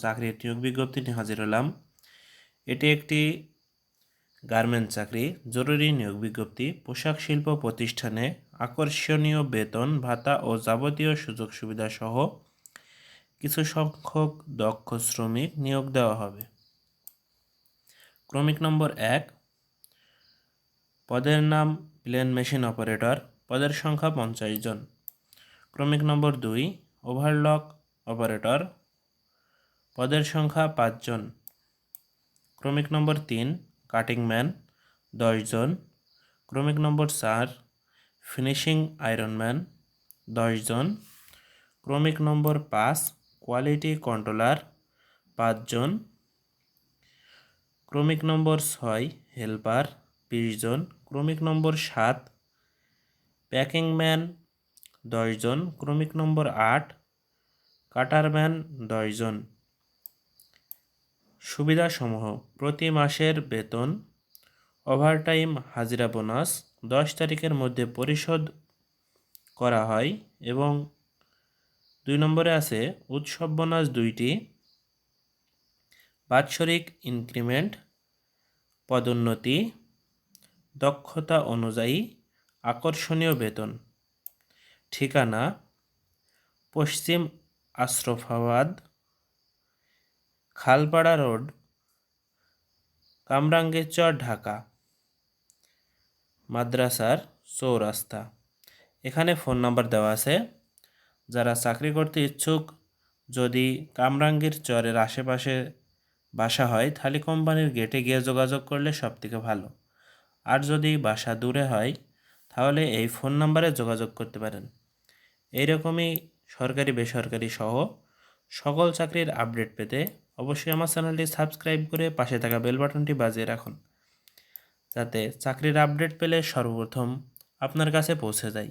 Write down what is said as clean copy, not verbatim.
চাকরির নিয়োগ বিজ্ঞপ্তি নিয়ে হাজির হলাম। এটি একটি গার্মেন্টস চাকরি, জরুরি নিয়োগ বিজ্ঞপ্তি। পোশাক শিল্প প্রতিষ্ঠানে আকর্ষণীয় বেতন ভাতা ও যাবতীয় সুযোগ সুবিধা সহ কিছু সংখ্যক দক্ষ শ্রমিক নিয়োগ দেওয়া হবে। ক্রমিক নম্বর 1, পদের নাম প্লেন মেশিন অপারেটর, পদের সংখ্যা 50 জন। ক্রমিক নম্বর 2, ওভারলক অপারেটর, পদের সংখ্যা 5 জন। ক্রমিক নম্বর 3, কাটিং ম্যান 10 জন। ক্রমিক নম্বর 4, ফিনিশিং আয়রনম্যান 10 জন। ক্রমিক নম্বর 5, কোয়ালিটি কন্ট্রোলার 5 জন। ক্রমিক নম্বর 6, হেল্পার 20 জন। ক্রমিক নম্বর 7, প্যাকিং ম্যান 10 জন। ক্রমিক নম্বর 8, কাটারম্যান 10 জন। সুবিধাসমূহ: প্রতি মাসের বেতন, ওভারটাইম, হাজিরা বোনাস 10 তারিখের মধ্যে পরিশোধ করা হয় এবং 2 নম্বরে আছে উৎসব বোনাস 2টি, বাৎসরিক ইনক্রিমেন্ট, পদোন্নতি, দক্ষতা অনুযায়ী আকর্ষণীয় বেতন। ঠিকানা: পশ্চিম আশরাফাবাদ, খালপাড়া রোড, কামরাঙ্গীরচর, ঢাকা, মাদ্রাসার চৌরাস্তা। এখানে ফোন নাম্বার দেওয়া আছে। যারা চাকরি করতে ইচ্ছুক, যদি কামরাঙ্গীরচরের আশেপাশে বাসা হয় তাহলে কোম্পানির গেটে গিয়ে যোগাযোগ করলে সবথেকে ভালো। আর যদি বাসা দূরে হয় তাহলে এই ফোন নাম্বারে যোগাযোগ করতে পারেন। এইরকমই সরকারি বেসরকারি সহ সকল চাকরির আপডেট পেতে অবশ্যই আমার চ্যানেলটি সাবস্ক্রাইব করে পাশে থাকা বেল বাটনটি বাজিয়ে রাখুন, যাতে চাকরির আপডেট পেলে সর্বপ্রথম আপনার কাছে পৌঁছে যায়।